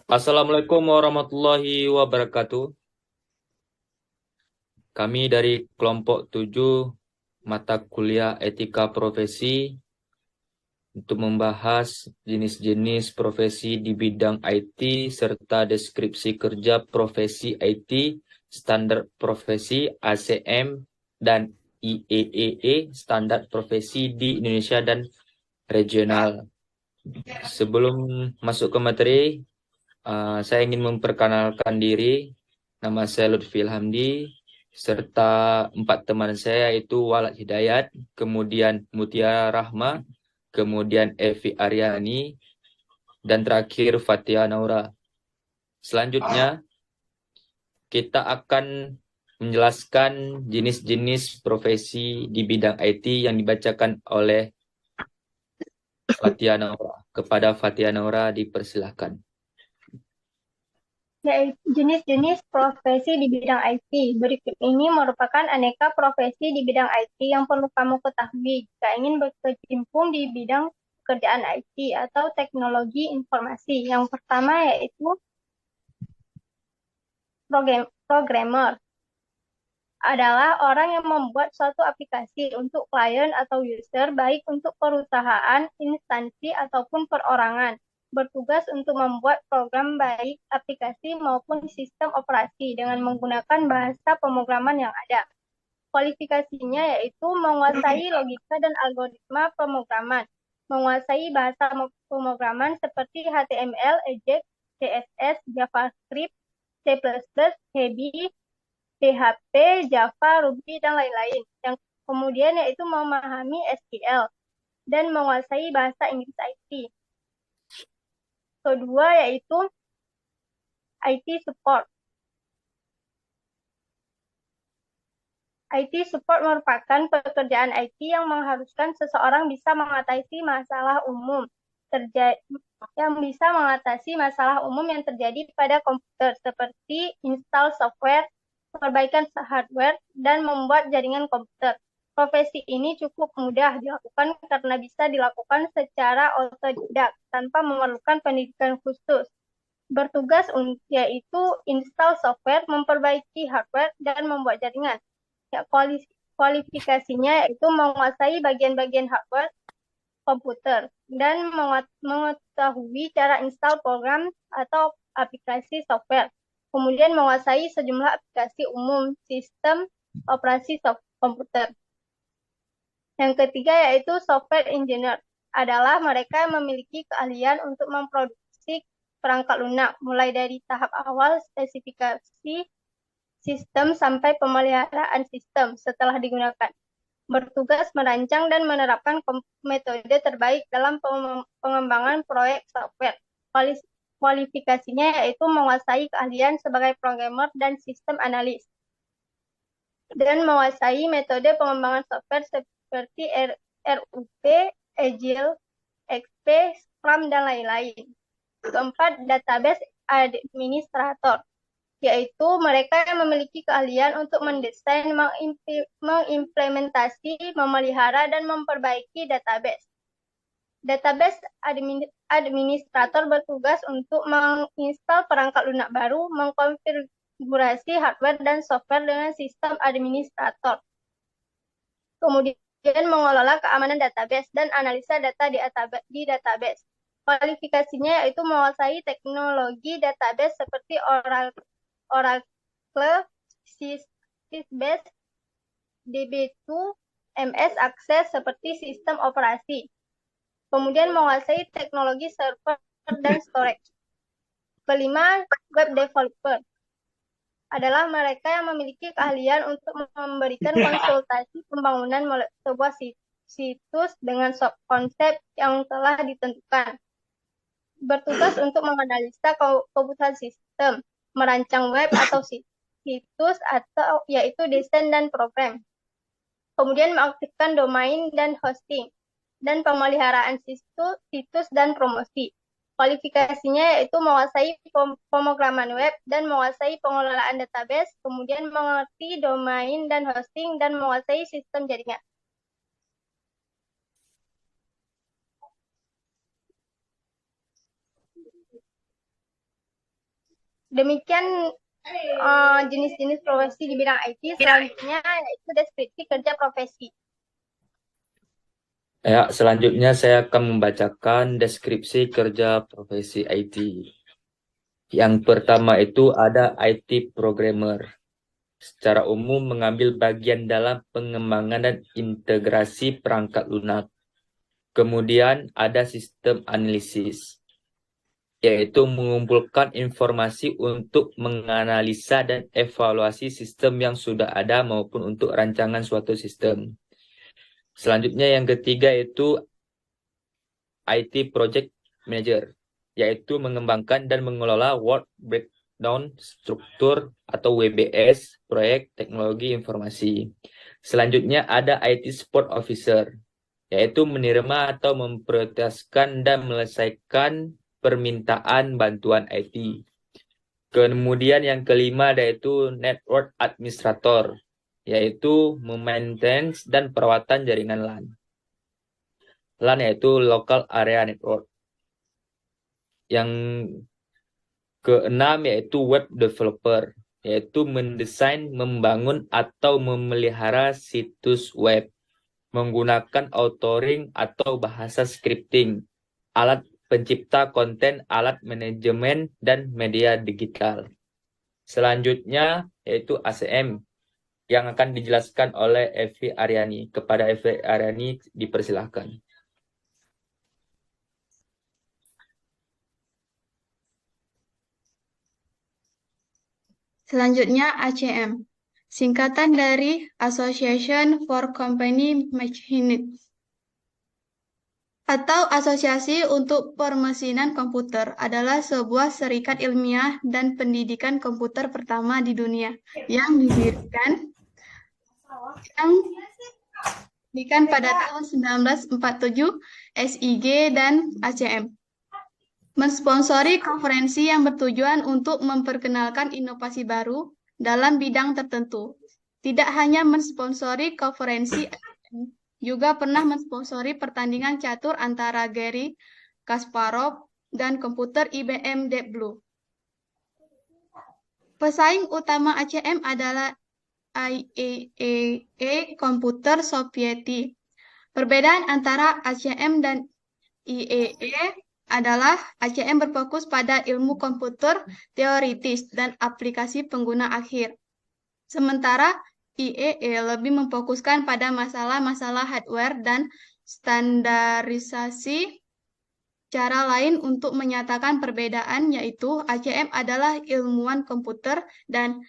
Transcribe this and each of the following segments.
Assalamualaikum warahmatullahi wabarakatuh. Kami dari kelompok 7 mata kuliah Etika Profesi untuk membahas jenis-jenis profesi di bidang IT serta deskripsi kerja profesi IT, standar profesi ACM dan IEEE, standar profesi di Indonesia dan regional. Sebelum masuk ke materi, saya ingin memperkenalkan diri. Nama saya Lutfi Hamdi, serta 4 teman saya yaitu Walad Hidayat, kemudian Mutia Rahma, kemudian Evi Aryani, dan terakhir Fatia Naura. Selanjutnya, kita akan menjelaskan jenis-jenis profesi di bidang IT yang dibacakan oleh Fatia Naura. Kepada Fatia Naura dipersilahkan. Yaitu jenis-jenis profesi di bidang IT. Berikut ini merupakan aneka profesi di bidang IT yang perlu kamu ketahui jika ingin berkecimpung di bidang pekerjaan IT atau teknologi informasi. Yang pertama yaitu programmer adalah orang yang membuat suatu aplikasi untuk klien atau user, baik untuk perusahaan, instansi, ataupun perorangan. Bertugas untuk membuat program baik aplikasi maupun sistem operasi dengan menggunakan bahasa pemrograman yang ada. Kualifikasinya yaitu menguasai logika dan algoritma pemrograman, menguasai bahasa pemrograman seperti HTML, Ajax, CSS, JavaScript, C++, Heavy, PHP, Java, Ruby, dan lain-lain. Yang kemudian yaitu memahami SQL dan menguasai bahasa Inggris IT. Kedua yaitu IT support. IT support merupakan pekerjaan IT yang mengharuskan seseorang bisa mengatasi masalah umum yang terjadi pada komputer seperti install software, perbaikan hardware, dan membuat jaringan komputer. Profesi ini cukup mudah dilakukan karena bisa dilakukan secara otodidak tanpa memerlukan pendidikan khusus. Bertugas yaitu install software, memperbaiki hardware, dan membuat jaringan. Ya, kualifikasinya yaitu menguasai bagian-bagian hardware komputer dan mengetahui cara install program atau aplikasi software. Kemudian menguasai sejumlah aplikasi umum sistem operasi komputer. Yang ketiga yaitu software engineer adalah mereka yang memiliki keahlian untuk memproduksi perangkat lunak mulai dari tahap awal spesifikasi sistem sampai pemeliharaan sistem setelah digunakan. Bertugas merancang dan menerapkan metode terbaik dalam pengembangan proyek software. Kualifikasinya yaitu menguasai keahlian sebagai programmer dan sistem analis, dan menguasai metode pengembangan software seperti RUP, Agile, XP, Scrum, dan lain-lain. Keempat, database administrator, yaitu mereka yang memiliki keahlian untuk mendesain, mengimplementasi, memelihara, dan memperbaiki database. Database administrator bertugas untuk menginstal perangkat lunak baru, mengkonfigurasi hardware dan software dengan sistem administrator. Kemudian mengelola keamanan database dan analisa data di database. Kualifikasinya yaitu menguasai teknologi database seperti Oracle, Sysbase, DB2, MS Access seperti sistem operasi. Kemudian menguasai teknologi server dan storage. Kelima, web developer adalah mereka yang memiliki keahlian untuk memberikan konsultasi pembangunan sebuah situs dengan konsep yang telah ditentukan. Bertugas untuk menganalisa kebutuhan sistem, merancang web atau situs atau yaitu desain dan program. Kemudian mengaktifkan domain dan hosting, dan pemeliharaan situs dan promosi. Kualifikasinya yaitu menguasai pemrograman web dan menguasai pengelolaan database, kemudian mengerti domain dan hosting, dan menguasai sistem jaringan. Demikian jenis-jenis profesi di bidang IT. Selanjutnya yaitu deskripsi kerja profesi. Ya, selanjutnya saya akan membacakan deskripsi kerja profesi IT. Yang pertama itu ada IT programmer. Secara umum mengambil bagian dalam pengembangan dan integrasi perangkat lunak. Kemudian ada sistem analisis, yaitu mengumpulkan informasi untuk menganalisa dan evaluasi sistem yang sudah ada maupun untuk rancangan suatu sistem. Selanjutnya yang ketiga itu IT Project Manager, yaitu mengembangkan dan mengelola Work Breakdown Struktur atau WBS, proyek teknologi informasi. Selanjutnya ada IT Support Officer, yaitu menerima atau memprioritaskan dan menyelesaikan permintaan bantuan IT. Kemudian yang kelima yaitu Network Administrator, yaitu memaintain dan perawatan jaringan LAN. LAN yaitu Local Area Network. Yang keenam yaitu Web Developer, yaitu mendesain, membangun, atau memelihara situs web menggunakan authoring atau bahasa scripting, alat pencipta konten, alat manajemen, dan media digital. Selanjutnya yaitu ACM yang akan dijelaskan oleh Evi Aryani. Kepada Evi Aryani dipersilahkan. Selanjutnya ACM, singkatan dari Association for Company Mechanics atau Asosiasi untuk Permesinan Komputer, adalah sebuah serikat ilmiah dan pendidikan komputer pertama di dunia yang didirikan pada tahun 1947. SIG dan ACM mensponsori konferensi yang bertujuan untuk memperkenalkan inovasi baru dalam bidang tertentu. Tidak hanya mensponsori konferensi, juga pernah mensponsori pertandingan catur antara Garry Kasparov dan komputer IBM Deep Blue. Pesaing utama ACM adalah IEEE Komputer Sovieti. Perbedaan antara ACM dan IEEE adalah ACM berfokus pada ilmu komputer teoritis dan aplikasi pengguna akhir. Sementara IEE lebih memfokuskan pada masalah-masalah hardware dan standarisasi. Cara lain untuk menyatakan perbedaan yaitu ACM adalah ilmuwan komputer dan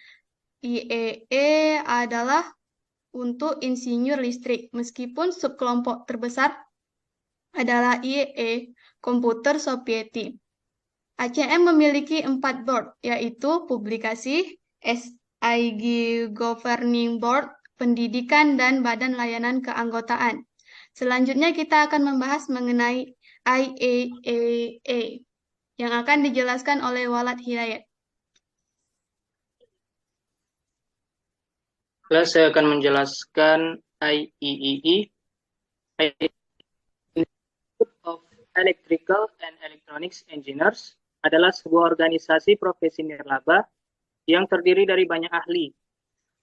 IEE adalah untuk insinyur listrik. Meskipun subkelompok terbesar adalah IEE, komputer Sovieti. ACM memiliki 4 board, yaitu publikasi, SIG Governing Board, pendidikan, dan badan layanan keanggotaan. Selanjutnya kita akan membahas mengenai IAAA, yang akan dijelaskan oleh Walad Hidayat. Saya akan menjelaskan IEEE, Institute of Electrical and Electronics Engineers, adalah sebuah organisasi profesi nirlaba yang terdiri dari banyak ahli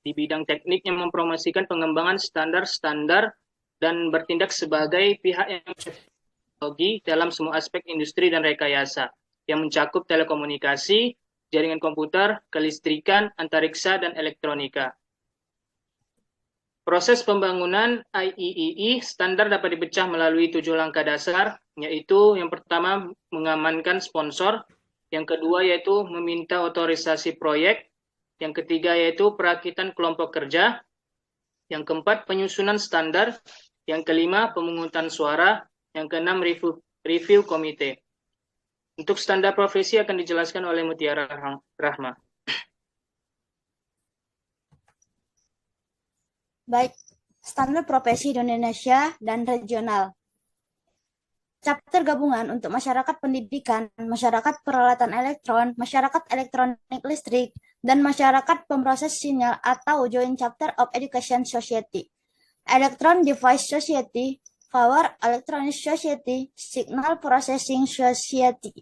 di bidang teknik yang mempromosikan pengembangan standar-standar dan bertindak sebagai pihak yang teknologi dalam semua aspek industri dan rekayasa yang mencakup telekomunikasi, jaringan komputer, kelistrikan, antariksa, dan elektronika. Proses pembangunan IEEE standar dapat dipecah melalui 7 langkah dasar, yaitu yang pertama mengamankan sponsor, yang kedua yaitu meminta otorisasi proyek, yang ketiga yaitu perakitan kelompok kerja, yang keempat penyusunan standar, yang kelima pemungutan suara, yang keenam review komite. Untuk standar profesi akan dijelaskan oleh Mutiara Rahma. Baik, standar profesi di Indonesia dan regional. Chapter gabungan untuk masyarakat pendidikan, masyarakat peralatan elektron, masyarakat elektronik listrik, dan masyarakat pemroses sinyal atau Joint Chapter of Education Society, Electron Device Society, Power Electronics Society, Signal Processing Society.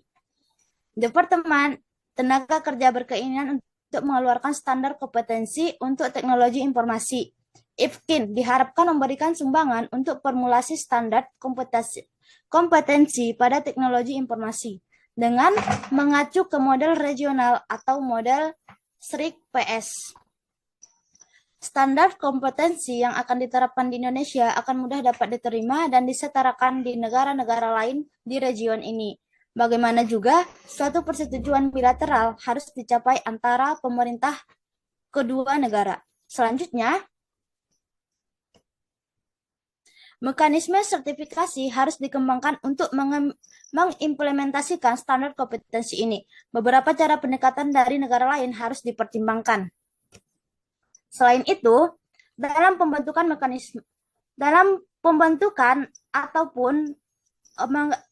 Departemen tenaga kerja berkeinginan untuk mengeluarkan standar kompetensi untuk teknologi informasi. IFKIN diharapkan memberikan sumbangan untuk formulasi standar kompetensi pada teknologi informasi dengan mengacu ke model regional atau model SRIC PS. Standar kompetensi yang akan diterapkan di Indonesia akan mudah dapat diterima dan disetarakan di negara-negara lain di region ini. Bagaimana juga, suatu persetujuan bilateral harus dicapai antara pemerintah kedua negara. Selanjutnya, mekanisme sertifikasi harus dikembangkan untuk mengimplementasikan standar kompetensi ini. Beberapa cara pendekatan dari negara lain harus dipertimbangkan. Selain itu, dalam pembentukan ataupun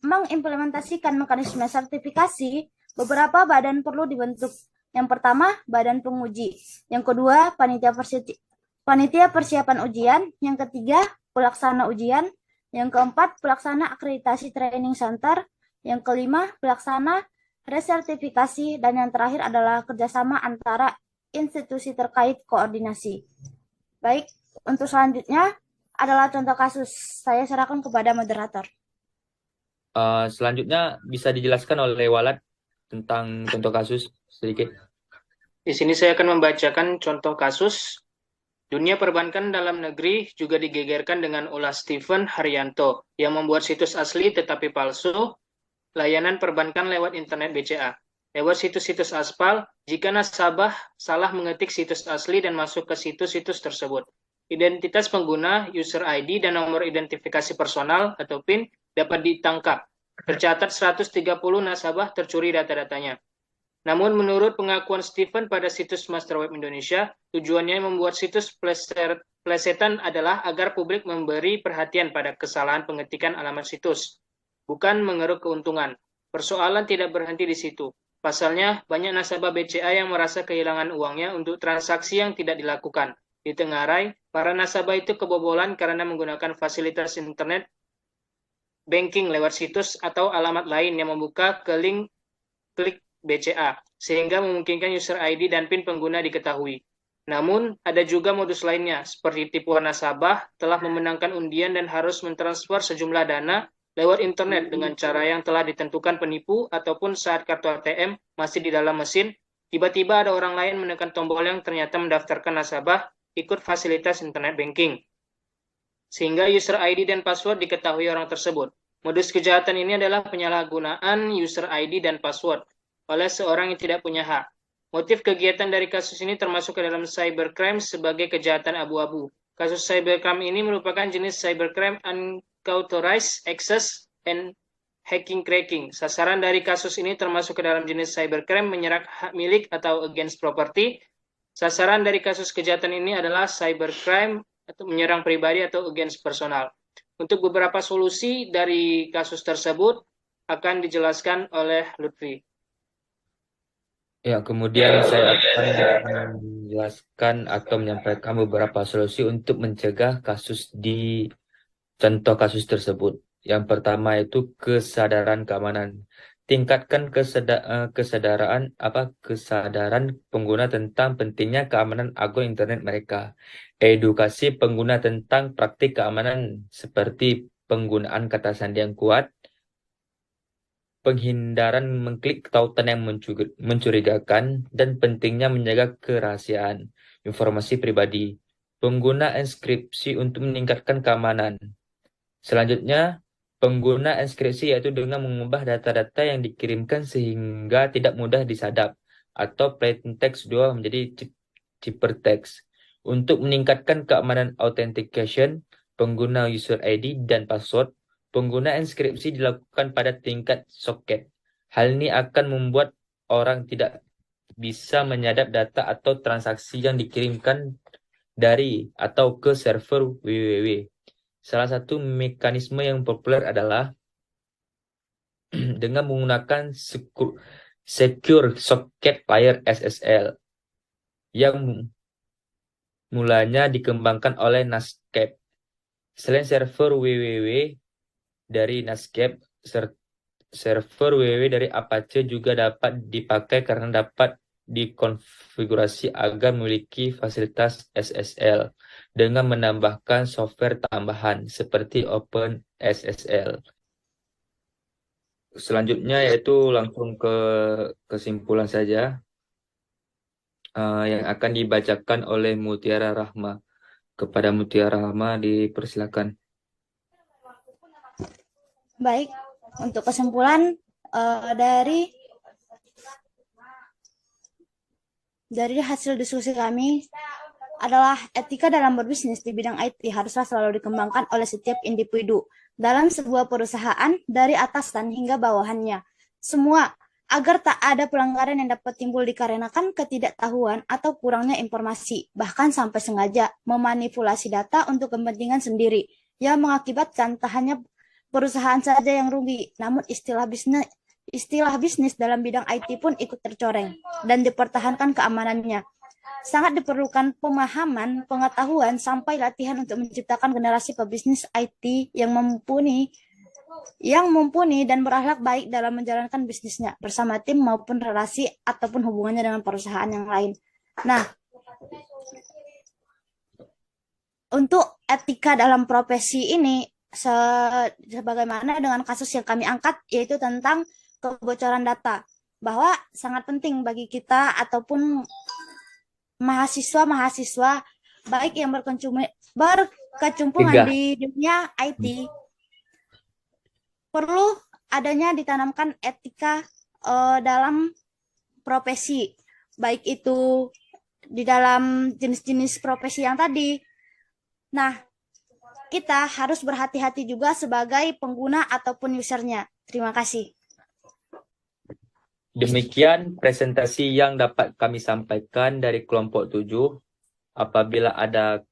mengimplementasikan mekanisme sertifikasi, beberapa badan perlu dibentuk. Yang pertama, badan penguji. Yang kedua, panitia persiapan ujian. Yang ketiga, pelaksana ujian. Yang keempat, pelaksana akreditasi training center. Yang kelima, pelaksana resertifikasi. Dan yang terakhir adalah kerjasama antara institusi terkait koordinasi. Baik, untuk selanjutnya adalah contoh kasus. Saya serahkan kepada moderator. Selanjutnya bisa dijelaskan oleh Walad tentang contoh kasus sedikit. Di sini saya akan membacakan contoh kasus. Dunia perbankan dalam negeri juga digegerkan dengan ulah Stephen Haryanto yang membuat situs asli tetapi palsu, layanan perbankan lewat internet BCA. Lewat situs-situs aspal, jika nasabah salah mengetik situs asli dan masuk ke situs-situs tersebut. Identitas pengguna, user ID, dan nomor identifikasi personal atau PIN dapat ditangkap. Tercatat 130 nasabah tercuri data-datanya. Namun menurut pengakuan Stephen pada situs Master Web Indonesia, tujuannya membuat situs plesetan adalah agar publik memberi perhatian pada kesalahan pengetikan alamat situs, bukan mengeruk keuntungan. Persoalan tidak berhenti di situ. Pasalnya, banyak nasabah BCA yang merasa kehilangan uangnya untuk transaksi yang tidak dilakukan. Ditengarai, para nasabah itu kebobolan karena menggunakan fasilitas internet banking lewat situs atau alamat lain yang membuka ke link klik BCA, sehingga memungkinkan user ID dan PIN pengguna diketahui. Namun, ada juga modus lainnya, seperti tipuan nasabah telah memenangkan undian dan harus mentransfer sejumlah dana lewat internet dengan cara yang telah ditentukan penipu, ataupun saat kartu ATM masih di dalam mesin, tiba-tiba ada orang lain menekan tombol yang ternyata mendaftarkan nasabah ikut fasilitas internet banking, sehingga user ID dan password diketahui orang tersebut. Modus kejahatan ini adalah penyalahgunaan user ID dan password oleh seorang yang tidak punya hak. Motif kegiatan dari kasus ini termasuk ke dalam cybercrime sebagai kejahatan abu-abu. Kasus cybercrime ini merupakan jenis cybercrime unauthorized access and hacking cracking. Sasaran dari kasus ini termasuk ke dalam jenis cybercrime menyerang hak milik atau against property. Sasaran dari kasus kejahatan ini adalah cybercrime atau menyerang pribadi atau against personal. Untuk beberapa solusi dari kasus tersebut akan dijelaskan oleh Lutfi. Ya, kemudian saya akan menjelaskan atau menyampaikan beberapa solusi untuk mencegah kasus di contoh kasus tersebut. Yang pertama itu kesadaran keamanan. Tingkatkan kesadaran pengguna tentang pentingnya keamanan akun internet mereka. Edukasi pengguna tentang praktik keamanan seperti penggunaan kata sandi yang kuat, penghindaran mengklik tautan yang mencurigakan, dan pentingnya menjaga kerahasiaan informasi pribadi. Pengguna enskripsi untuk meningkatkan keamanan. Selanjutnya, pengguna enskripsi yaitu dengan mengubah data-data yang dikirimkan sehingga tidak mudah disadap atau plain text 2 menjadi ciphertext. Untuk meningkatkan keamanan authentication, pengguna user ID dan password, pengguna enskripsi dilakukan pada tingkat soket. Hal ini akan membuat orang tidak bisa menyadap data atau transaksi yang dikirimkan dari atau ke server www. Salah satu mekanisme yang populer adalah dengan menggunakan Secure Socket Layer SSL yang mulanya dikembangkan oleh Netscape. Selain server www dari Netscape, server www dari Apache juga dapat dipakai karena dapat dikonfigurasi agar memiliki fasilitas SSL dengan menambahkan software tambahan seperti OpenSSL. Selanjutnya yaitu langsung ke kesimpulan saja yang akan dibacakan oleh Mutiara Rahma. Kepada Mutiara Rahma dipersilakan. Baik, untuk kesimpulan dari hasil diskusi kami adalah etika dalam berbisnis di bidang IT haruslah selalu dikembangkan oleh setiap individu dalam sebuah perusahaan dari atasan hingga bawahannya. Semua agar tak ada pelanggaran yang dapat timbul dikarenakan ketidaktahuan atau kurangnya informasi, bahkan sampai sengaja memanipulasi data untuk kepentingan sendiri, yang mengakibatkan tak hanya perusahaan saja yang rugi, namun istilah bisnis dalam bidang IT pun ikut tercoreng dan dipertahankan keamanannya. Sangat diperlukan pemahaman, pengetahuan, sampai latihan untuk menciptakan generasi pebisnis IT yang mumpuni dan berakhlak baik dalam menjalankan bisnisnya bersama tim maupun relasi ataupun hubungannya dengan perusahaan yang lain. Nah, untuk etika dalam profesi ini, sebagaimana dengan kasus yang kami angkat, yaitu tentang kebocoran data, bahwa sangat penting bagi kita ataupun mahasiswa baik yang berkecumpungan di dunia IT, perlu adanya ditanamkan etika dalam profesi, baik itu di dalam jenis-jenis profesi yang tadi. Nah, kita harus berhati-hati juga sebagai pengguna ataupun usernya. Terima kasih. Demikian presentasi yang dapat kami sampaikan dari kelompok 7. Apabila ada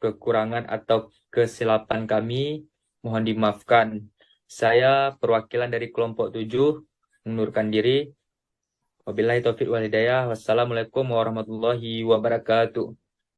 kekurangan atau kesilapan kami, mohon dimaafkan. Saya perwakilan dari kelompok 7 mengundurkan diri. Wabillahi taufiq wal hidayah. Wassalamualaikum warahmatullahi wabarakatuh.